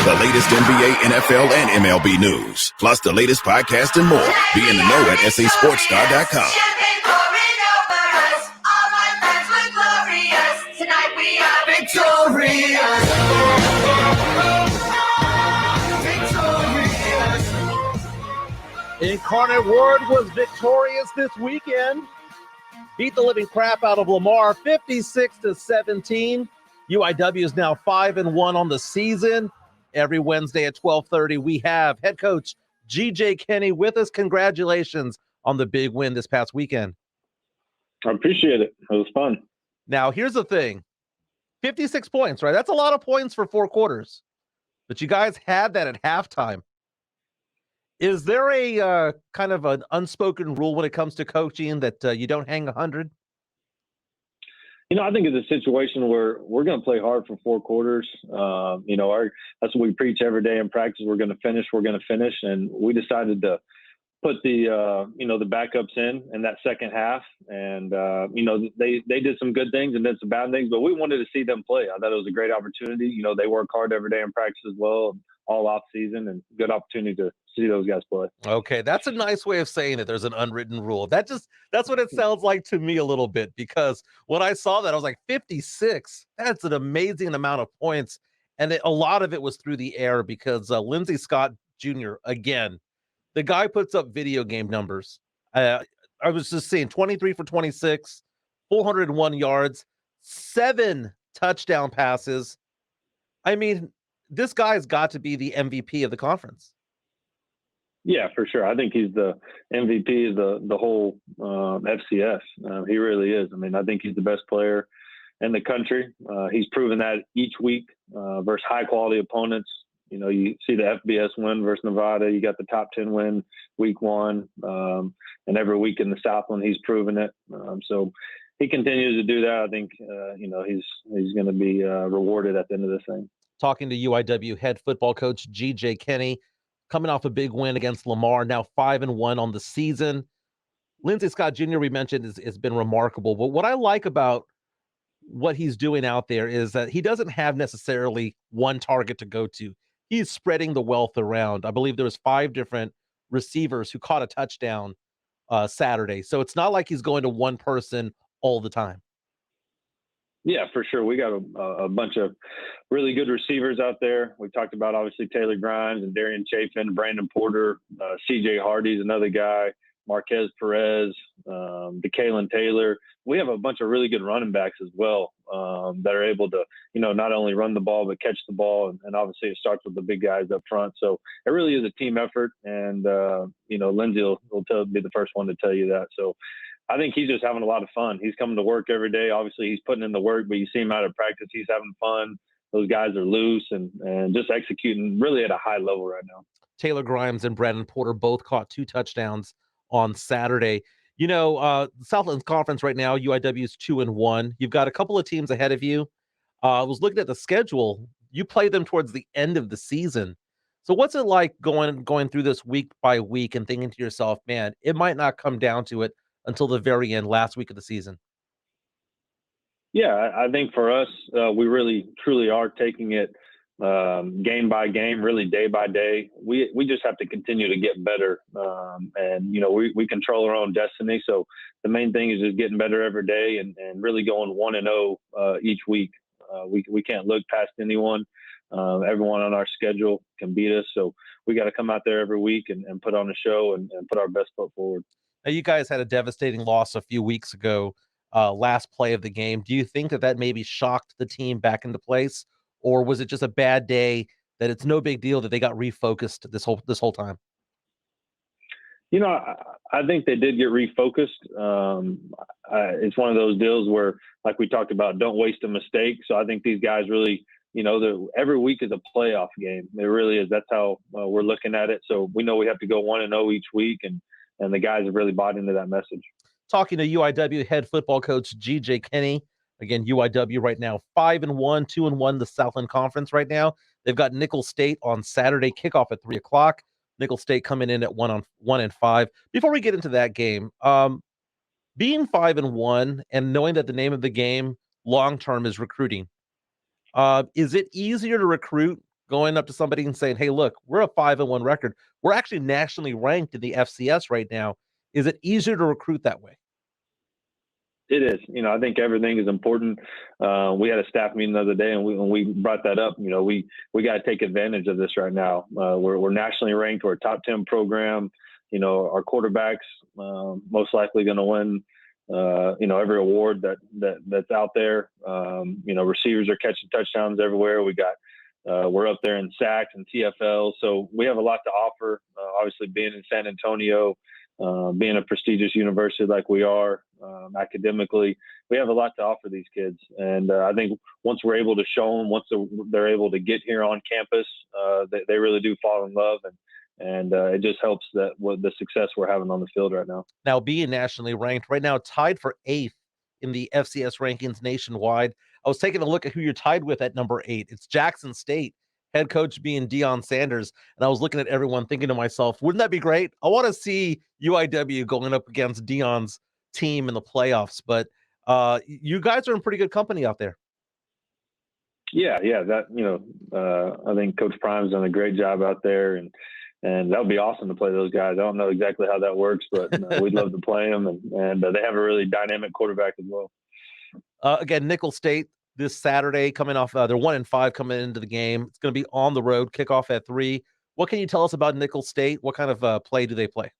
The latest NBA, NFL, and MLB news, plus the latest podcast and more. Be in the know at sasportstar.com. Tonight we are victorious. Incarnate Word was victorious this weekend. Beat the living crap out of Lamar, 56-17. UIW is now 5-1 on the season. Every Wednesday at 12:30, we have head coach G.J. Kinne with us. Congratulations on the big win this past weekend. I appreciate it. It was fun. Now, here's the thing. 56 points, right? That's a lot of points for 4 quarters. But you guys had that at halftime. Is there a kind of an unspoken rule when it comes to coaching that you don't hang 100? I think it's a situation where we're going to play hard for 4 quarters. That's what we preach every day in practice. We're going to finish. And we decided to put the backups in that second half. And, they did some good things and did some bad things, but we wanted to see them play. I thought it was a great opportunity. They work hard every day in practice as well, all off season, and good opportunity to see those guys play. Okay, that's a nice way of saying that there's an unwritten rule. That's what it sounds like to me a little bit, because when I saw that, I was like, 56, that's an amazing amount of points. And a lot of it was through the air because Lindsey Scott Jr., again, the guy puts up video game numbers. I was just seeing 23 for 26, 401 yards, 7 touchdown passes. I mean, this guy's got to be the MVP of the conference. Yeah, for sure. I think he's the MVP of the whole FCS. He really is. I mean, I think he's the best player in the country. He's proven that each week versus high-quality opponents. You see the FBS win versus Nevada. You got the top 10 win week 1. And every week in the Southland, he's proven it. So he continues to do that. I think, he's going to be rewarded at the end of this thing. Talking to UIW head football coach G.J. Kinne, coming off a big win against Lamar, now 5-1 on the season. Lindsey Scott Jr., we mentioned, has been remarkable. But what I like about what he's doing out there is that he doesn't have necessarily one target to go to. He's spreading the wealth around. I believe there was 5 different receivers who caught a touchdown Saturday. So it's not like he's going to one person all the time. Yeah, for sure. We got a bunch of really good receivers out there. We talked about, obviously, Taylor Grimes and Darian Chafin, Brandon Porter, C.J. Hardy's another guy, Marquez Perez, DeKalen Taylor. We have a bunch of really good running backs as well that are able to, not only run the ball, but catch the ball. And obviously it starts with the big guys up front. So it really is a team effort. And, Lindsey will be the first one to tell you that. So I think he's just having a lot of fun. He's coming to work every day. Obviously, he's putting in the work, but you see him out of practice. He's having fun. Those guys are loose and just executing really at a high level right now. Taylor Grimes and Brandon Porter both caught 2 touchdowns on Saturday. Southland Conference right now, UIW is 2-1. You've got a couple of teams ahead of you. I was looking at the schedule. You play them towards the end of the season. So what's it like going through this week by week and thinking to yourself, man, it might not come down to it until the very end, last week of the season? Yeah, I think for us, we really, truly are taking it game by game, really day by day. We just have to continue to get better. We control our own destiny. So the main thing is just getting better every day and really going 1-0 each week. We can't look past anyone. Everyone on our schedule can beat us. So we got to come out there every week and put on a show and put our best foot forward. Now, you guys had a devastating loss a few weeks ago, last play of the game. Do you think that maybe shocked the team back into place, or was it just a bad day that it's no big deal that they got refocused this whole time? I think they did get refocused. It's one of those deals where, like we talked about, don't waste a mistake. So I think these guys really, every week is a playoff game. It really is. That's how we're looking at it. So we know we have to go 1-0 each week, and the guys have really bought into that message. Talking to UIW head football coach G.J. Kinne. Again, UIW right now 5-1, 2-1 the Southland Conference right now. They've got Nicholls State on Saturday, kickoff at 3:00. Nicholls State coming in at 1-5. Before we get into that game, being 5-1 and knowing that the name of the game long term is recruiting, is it easier to recruit going up to somebody and saying, hey, look, we're a 5-1 record. We're actually nationally ranked in the FCS right now. Is it easier to recruit that way? It is. I think everything is important. We had a staff meeting the other day, and we brought that up. We got to take advantage of this right now. We're nationally ranked. We're a top 10 program. Our quarterbacks most likely going to win. Every award that's out there. Receivers are catching touchdowns everywhere. We're up there in sacks and TFL, so we have a lot to offer. Obviously, being in San Antonio, being a prestigious university like we are, academically, we have a lot to offer these kids. And I think once we're able to show them, once they're able to get here on campus, they really do fall in love. And it just helps with the success we're having on the field right now. Now, being nationally ranked right now, tied for 8th in the FCS rankings nationwide. I was taking a look at who you're tied with at number 8. It's Jackson State, head coach being Deion Sanders. And I was looking at everyone thinking to myself, wouldn't that be great? I want to see UIW going up against Deion's team in the playoffs. But you guys are in pretty good company out there. Yeah. That, I think Coach Prime's done a great job out there, and that would be awesome to play those guys. I don't know exactly how that works, but we'd love to play them. And they have a really dynamic quarterback as well. Again, Nickel State this Saturday coming off, they're 1-5 coming into the game. It's going to be on the road, kickoff at 3. What can you tell us about Nickel State? What kind of play do they play?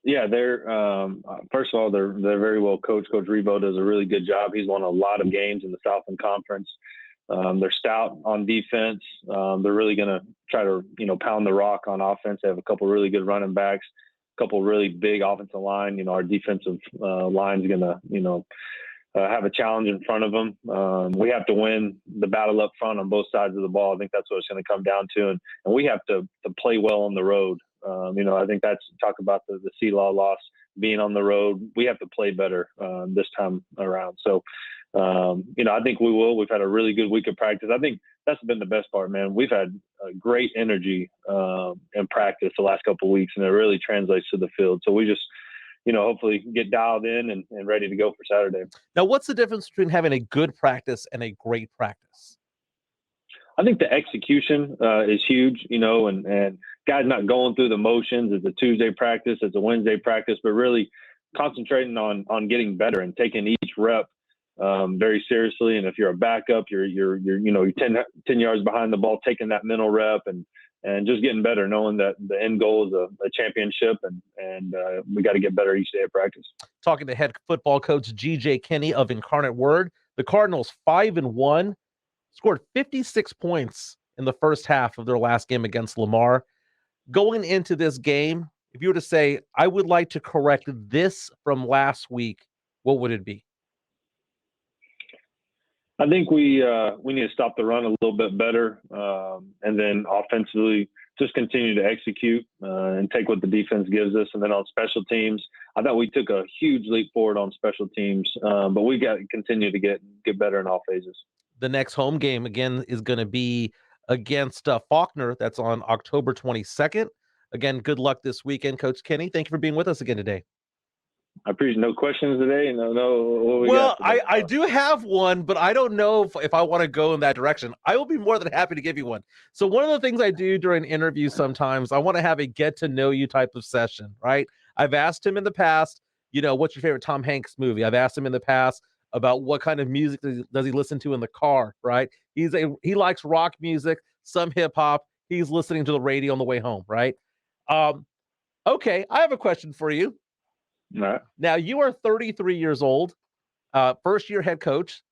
Yeah, they're first of all, they're very well coached. Coach Rebo does a really good job. He's won a lot of games in the Southland Conference. They're stout on defense. They're really going to try to, pound the rock on offense. They have a couple really good running backs, a couple really big offensive line. Our defensive line is going to, have a challenge in front of them. We have to win the battle up front on both sides of the ball. I think that's what it's going to come down to. And we have to play well on the road. I think that's talk about the C-Law loss being on the road. We have to play better this time around. So, I think we will. We've had a really good week of practice. I think that's been the best part, man. We've had great energy in practice the last couple of weeks, and it really translates to the field. So we just, hopefully get dialed in and ready to go for Saturday. Now, what's the difference between having a good practice and a great practice? I think the execution is huge, and guys not going through the motions. It's a Tuesday practice, it's a Wednesday practice, but really concentrating on getting better and taking each rep very seriously. And if you're a backup, you're 10 yards behind the ball, taking that mental rep and just getting better, knowing that the end goal is a championship, and we got to get better each day of practice. Talking to head football coach G.J. Kinne of Incarnate Word, the Cardinals 5-1, scored 56 points in the first half of their last game against Lamar. Going into this game, if you were to say, I would like to correct this from last week, what would it be? I think we need to stop the run a little bit better, and then offensively just continue to execute and take what the defense gives us. And then on special teams, I thought we took a huge leap forward on special teams, but we got to continue to get better in all phases. The next home game, again, is going to be against Faulkner. That's on October 22nd. Again, good luck this weekend, Coach Kinne. Thank you for being with us again today. I appreciate no questions today. Well, I do have one, but I don't know if I want to go in that direction. I will be more than happy to give you one. So one of the things I do during interviews sometimes, I want to have a get to know you type of session, right? I've asked him in the past, what's your favorite Tom Hanks movie? I've asked him in the past about what kind of music does he listen to in the car, right? He likes rock music, some hip hop. He's listening to the radio on the way home, right? Okay, I have a question for you. Right. Now, you are 33 years old, first-year head coach.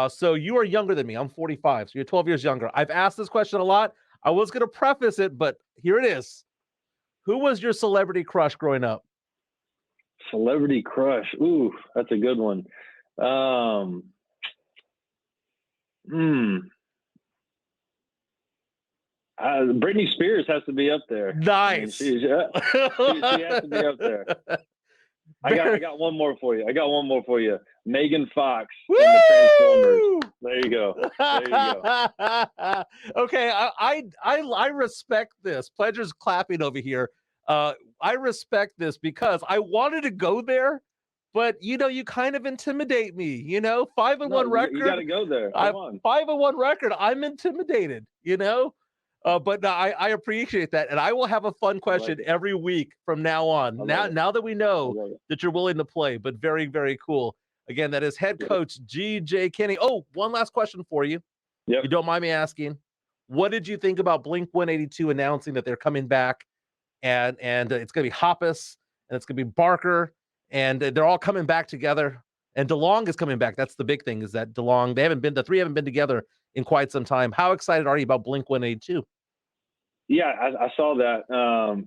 So you are younger than me. I'm 45, so you're 12 years younger. I've asked this question a lot. I was going to preface it, but here it is. Who was your celebrity crush growing up? Celebrity crush. Ooh, that's a good one. Britney Spears has to be up there. Nice. I mean, she has to be up there. I got one more for you. Megan Fox Woo! in the Transformers. There you go. Okay, I respect this. Pleasure's clapping over here. I respect this because I wanted to go there, but you kind of intimidate me. 5-1 No, record. you got to go there. Come on. 5-1 record. I'm intimidated. But no, I appreciate that, and I will have a fun question every week from now on. Now that we know that you're willing to play, but very, very cool. Again, that is head coach G.J. Kinne. Oh, one last question for you. Yep. You don't mind me asking, what did you think about Blink-182 announcing that they're coming back, and it's going to be Hoppus, and it's going to be Barker, and they're all coming back together, and DeLong is coming back. That's the big thing, is that DeLong, the three haven't been together in quite some time. How excited are you about Blink-182? Yeah, I saw that.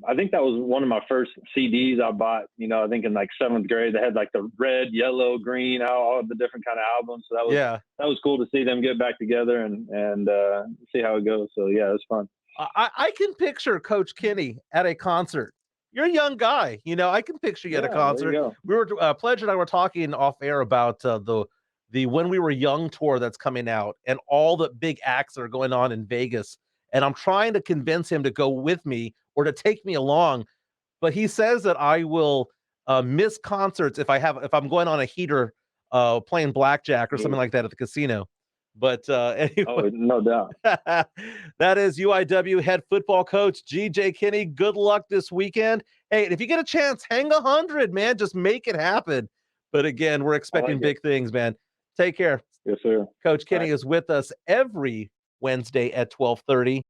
I think that was one of my first CDs I bought, I think in like 7th grade. They had like the red, yellow, green, all the different kind of albums. So that was cool to see them get back together and see how it goes. So yeah, it was fun. I can picture Coach Kinne at a concert. You're a young guy, I can picture you at a concert. We were Pledge and I were talking off air about the When We Were Young tour that's coming out, and all the big acts that are going on in Vegas. And I'm trying to convince him to go with me or to take me along, but he says that I will miss concerts if I'm going on a heater playing blackjack or something like that at the casino. But anyway, no doubt. That is UIW head football coach G.J. Kinne. Good luck this weekend. Hey, if you get a chance, hang 100, man. Just make it happen. But again, we're expecting big things, man. Take care. Yes, sir. Coach Kinne is with us every Wednesday at 12:30.